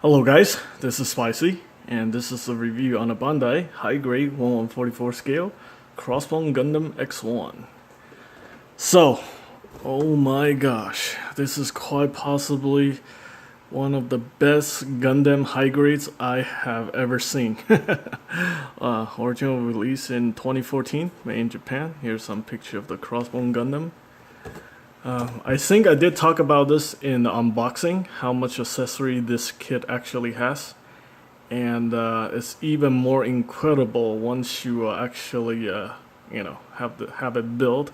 Hello guys, this is Spicy, and this is a review on a Bandai high-grade 1/144 scale Crossbone Gundam X1. So, oh my gosh, this is quite possibly one of the best Gundam high grades I have ever seen. Original release in 2014, made in Japan. Here's some picture of the Crossbone Gundam. I think I did talk about this in the unboxing, how much accessory this kit actually has. And it's even more incredible once you actually, have it built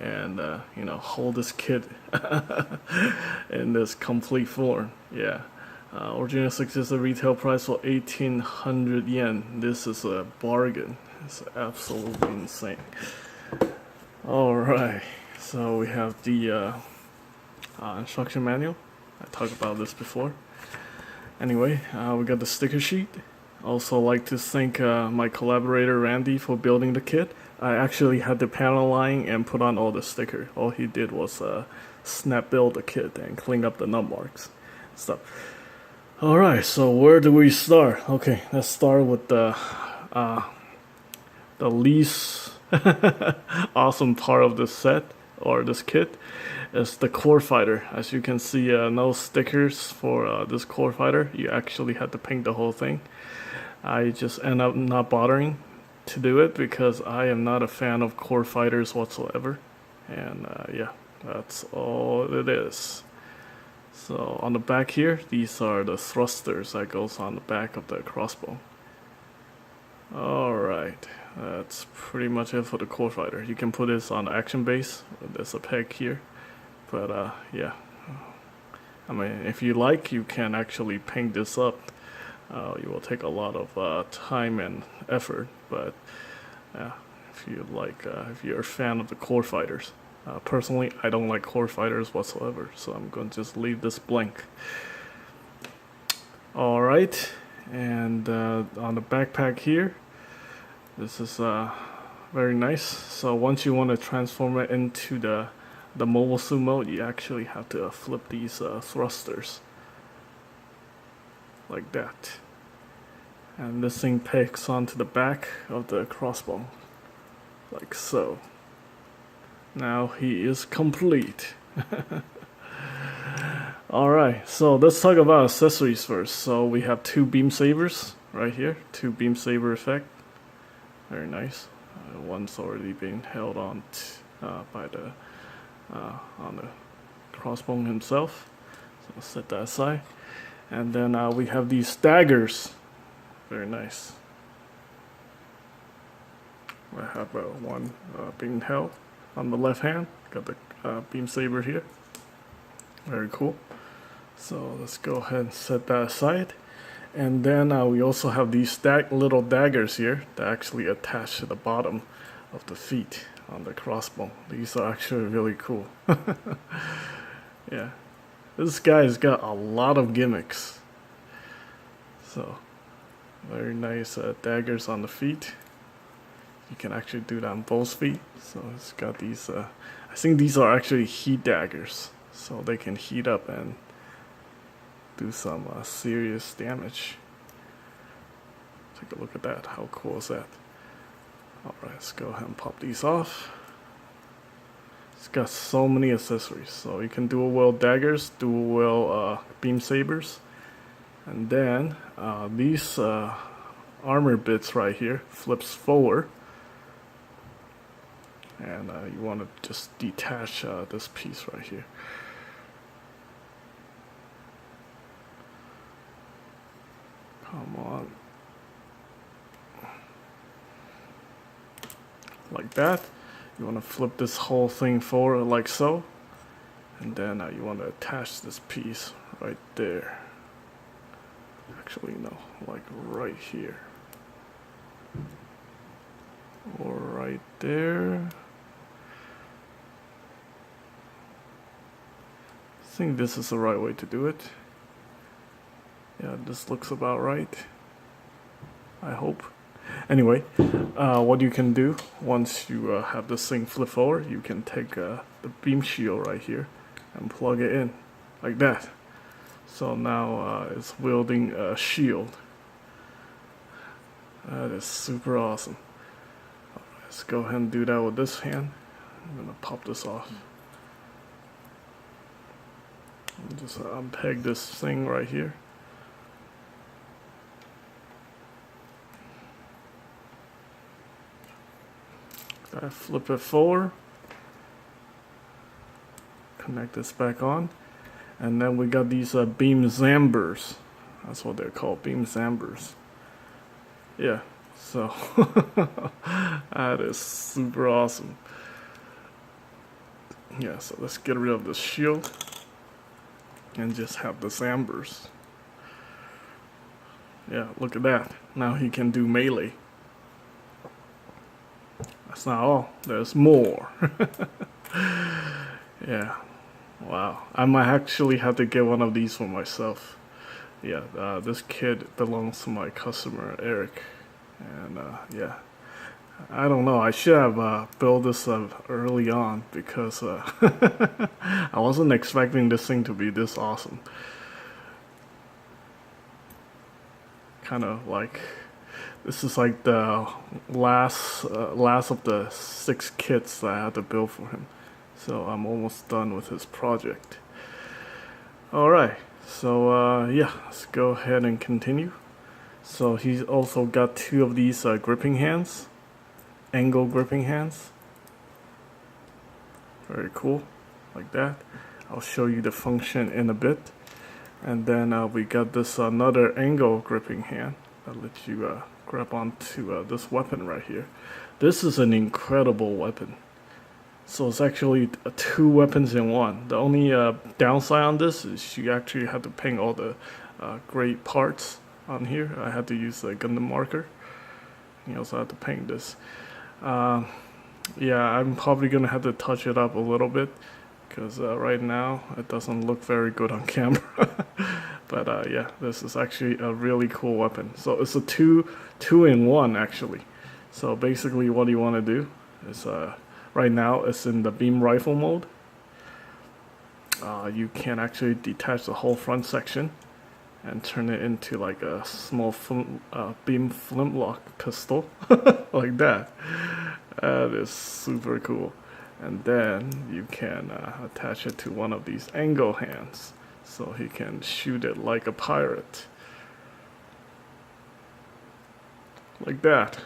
and, hold this kit in this complete form. Yeah. Original 6 is the retail price for 1,800 yen. This is a bargain. It's absolutely insane. Alright. So we have the instruction manual. I talked about this before. Anyway, we got the sticker sheet. Also like to thank my collaborator Randy for building the kit. I actually had the panel line and put on all the sticker. All he did was snap build the kit and clean up the nut marks and stuff. Alright, so where do we start? Okay, let's start with the least awesome part of this set, or this kit, is the core fighter. As you can see, no stickers for this core fighter. You actually had to paint the whole thing. I just end up not bothering to do it because I am not a fan of core fighters whatsoever. And yeah, that's all it is. So on the back here, these are the thrusters that goes on the back of the crossbow. Alright, that's pretty much it for the core fighter. You can put this on the action base. There's a peg here. But yeah, I mean, if you like, you can actually paint this up. You will take a lot of time and effort, but if you like, if you're a fan of the core fighters. Personally, I don't like core fighters whatsoever, so I'm going to just leave this blank. Alright, and on the backpack here, this is very nice. So once you want to transform it into the mobile suit mode, you actually have to flip these thrusters like that. And this thing pegs onto the back of the crossbow, like so. Now he is complete. Alright, so let's talk about accessories first. So we have two Beam Sabers right here, two Beam Saber effect. Very nice. One's already being held on by the on the crossbone himself. So I'll set that aside. And then we have these daggers. Very nice. I have one being held on the left hand. Got the Beam Saber here. Very cool. So let's go ahead and set that aside. And then we also have these little daggers here that actually attach to the bottom of the feet on the crossbow. These are actually really cool. Yeah, this guy's got a lot of gimmicks. So very nice daggers on the feet. You can actually do that on both feet. So it's got these, I think these are actually heat daggers, so they can heat up and do some serious damage. Take a look at that. How cool is that? Alright, let's go ahead and pop these off. It's got so many accessories. So you can dual wield daggers, dual wield Beam Sabers. And then these armor bits right here flips forward. And you want to just detach this piece right here. Come on. Like that. You want to flip this whole thing forward like so. And then you want to attach this piece right there. Actually, no, like right here. Or right there. I think this is the right way to do it. Yeah, this looks about right. I hope. Anyway, what you can do once you have this thing flip forward, you can take the beam shield right here and plug it in like that. So now it's wielding a shield. That is super awesome. Let's go ahead and do that with this hand. I'm gonna pop this off. Just unpeg this thing right here. I flip it forward. Connect this back on. And then we got these Beam Sabers. That's what they're called, Beam Sabers. Yeah, so that is super awesome. Yeah, so let's get rid of the shield and just have the Sabers. Yeah, look at that. Now he can do melee. That's not all. There's more. Yeah. Wow. I might actually have to get one of these for myself. Yeah, this kit belongs to my customer, Eric. And yeah. I don't know. I should have built this early on because I wasn't expecting this thing to be this awesome. Kind of like this is like the last of the 6 kits that I had to build for him. So I'm almost done with his project. All right. So yeah, let's go ahead and continue. So he's also got 2 of these gripping hands. Angle gripping hands. Very cool, like that. I'll show you the function in a bit. And then we got this another angle gripping hand that lets you grab onto this weapon right here. This is an incredible weapon. So it's actually 2 weapons in one. The only downside on this is you actually have to paint all the great parts on here. I had to use the Gundam marker. You also have to paint this. Yeah, I'm probably gonna have to touch it up a little bit because right now it doesn't look very good on camera. But yeah, this is actually a really cool weapon. So it's a two in one actually. So basically what you want to do is right now it's in the beam rifle mode. You can actually detach the whole front section and turn it into like a small beam flintlock pistol like that. That is super cool. And then you can attach it to one of these angle hands so he can shoot it like a pirate. Like that.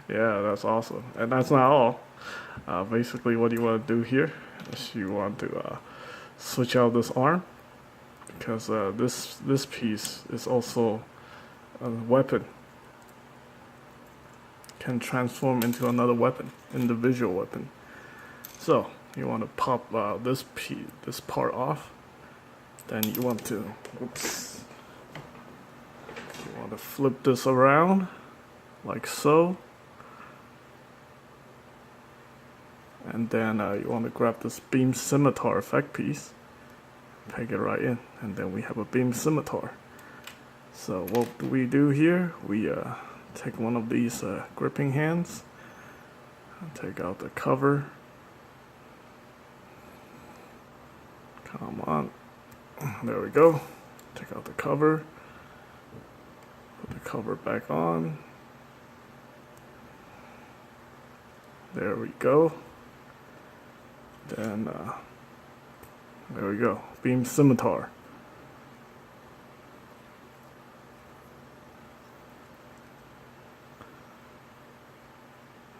Yeah, that's awesome. And that's not all. Basically what you want to do here is you want to switch out this arm, because this piece is also a weapon. Can transform into another weapon, individual weapon. So you want to pop this part off. Then you want to, oops, you want to flip this around like so. And then you want to grab this beam scimitar effect piece, peg it right in, and then we have a beam scimitar. So what do we do here? We take one of these gripping hands, take out the cover. Come on, there we go. Take out the cover, put the cover back on. There we go. Then there we go, beam scimitar.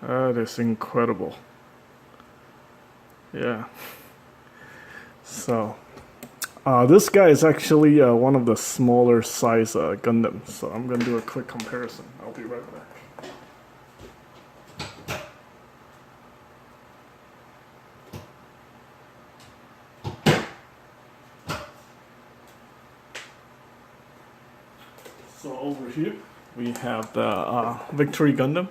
That is incredible. Yeah. So this guy is actually one of the smaller size Gundams. So I'm gonna do a quick comparison. I'll be right back. So over here we have the Victory Gundam.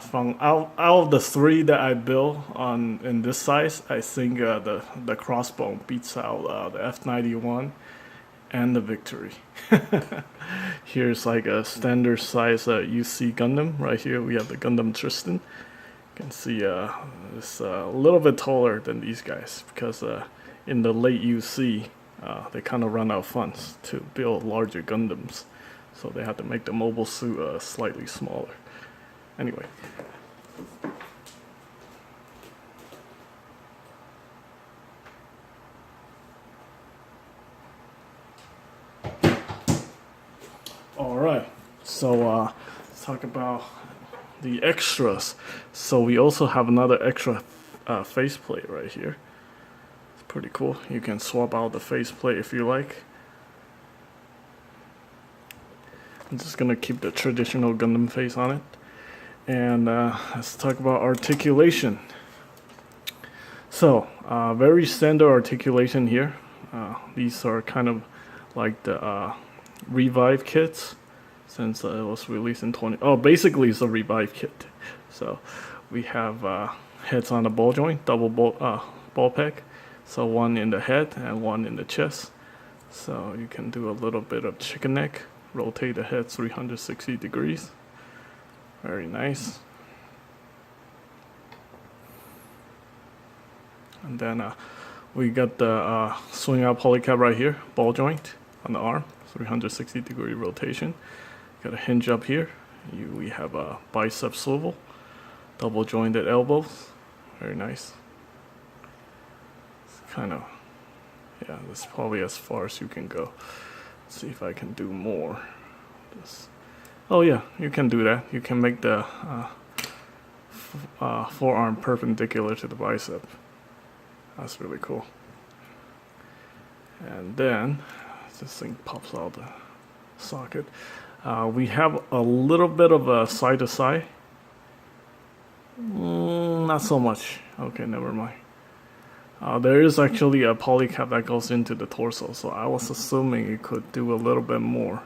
From out of the 3 that I built in this size, I think the Crossbone beats out the F91 and the Victory. Here's like a standard size UC Gundam. Right here we have the Gundam Tristan. You can see it's a little bit taller than these guys because in the late UC, they kind of run out of funds to build larger Gundams, so they had to make the mobile suit slightly smaller. Anyway. Alright, so let's talk about the extras. So we also have another extra faceplate right here. It's pretty cool. You can swap out the faceplate if you like. I'm just gonna keep the traditional Gundam face on it. And let's talk about articulation. So, very standard articulation here. These are kind of like the Revive kits, since it was released in basically it's a Revive kit. So we have heads on the ball joint, double ball peg, so one in the head and one in the chest, so you can do a little bit of chicken neck, rotate the head 360 degrees. Very nice. And then we got the swing out polycap right here, ball joint on the arm, 360 degree rotation. Got a hinge up here. We have a bicep swivel, double jointed elbows. Very nice. It's kind of, yeah, that's probably as far as you can go. Let's see if I can do more. Oh yeah, you can do that. You can make the forearm perpendicular to the bicep. That's really cool. And then this thing pops out the socket. We have a little bit of a side to side. Not so much. Okay, never mind. There is actually a polycap that goes into the torso, so I was assuming you could do a little bit more.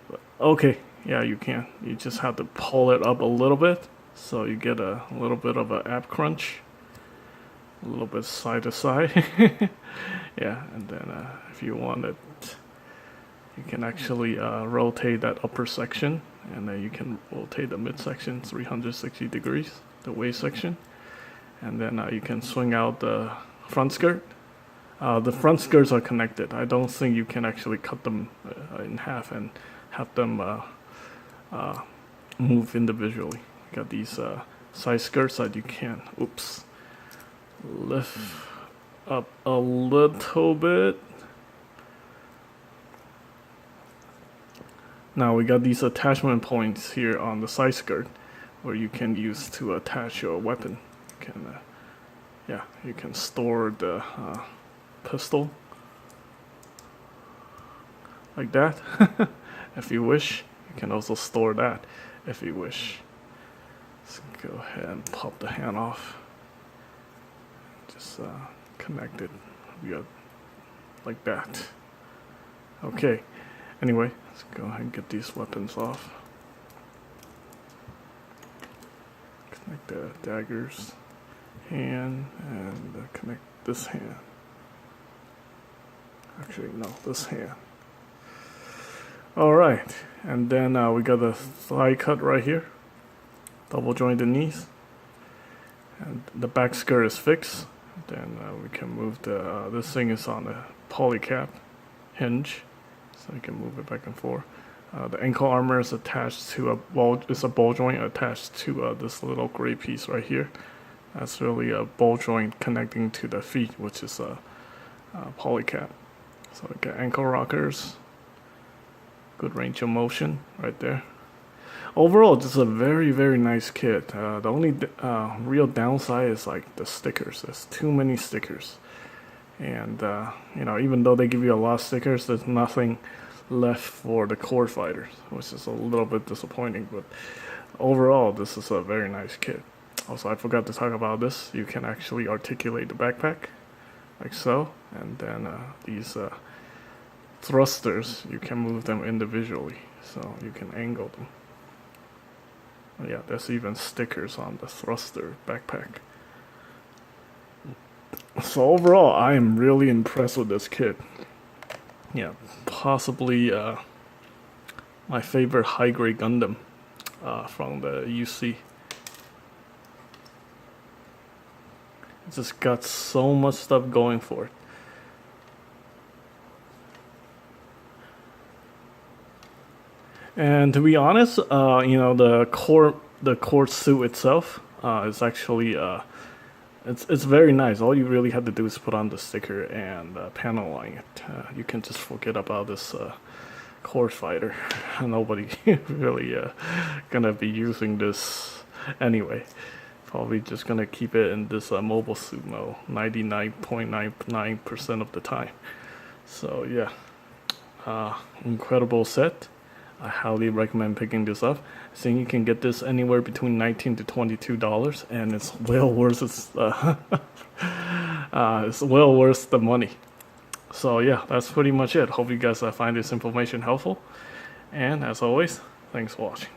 But, okay, yeah, you can. You just have to pull it up a little bit, so you get a little bit of an ab crunch. A little bit side to side. Yeah, and then if you want it, you can actually rotate that upper section, and then you can rotate the midsection 360 degrees, the waist section, and then you can swing out the front skirt. The front skirts are connected. I don't think you can actually cut them in half and have them move individually. You got these side skirts that you can, lift up a little bit. Now we got these attachment points here on the side skirt where you can use to attach your weapon. You can, you can store the pistol like that if you wish. You can also store that if you wish. Let's go ahead and pop the hand off. Just connect it like that. Okay, anyway, let's go ahead and get these weapons off. Connect the daggers hand and connect this hand. Actually, no, this hand. Alright, and then we got the thigh cut right here. Double jointed knees. And the back skirt is fixed. Then we can move the, this thing is on the polycap hinge, so you can move it back and forth. The ankle armor is attached to a ball joint attached to this little gray piece right here. That's really a ball joint connecting to the feet, which is a polycap. So we got ankle rockers, good range of motion right there. Overall, this is a very, very nice kit. The only real downside is like the stickers. There's too many stickers. And, even though they give you a lot of stickers, there's nothing left for the core fighters, which is a little bit disappointing. But overall, this is a very nice kit. Also, I forgot to talk about this. You can actually articulate the backpack, like so. And then these thrusters, you can move them individually. So you can angle them. Yeah, there's even stickers on the thruster backpack. So overall, I am really impressed with this kit. Yeah, possibly my favorite high-grade Gundam from the UC. It just got so much stuff going for it. And to be honest, you know, the core suit itself is actually it's very nice. All you really have to do is put on the sticker and panel line it. You can just forget about this core fighter. Nobody really gonna be using this anyway. Probably just gonna keep it in this mobile suit mode 99.99% of the time. So yeah, incredible set. I highly recommend picking this up. I think you can get this anywhere between $19 to $22, and it's well worth it's well worth the money. So yeah, that's pretty much it. Hope you guys find this information helpful. And as always, thanks for watching.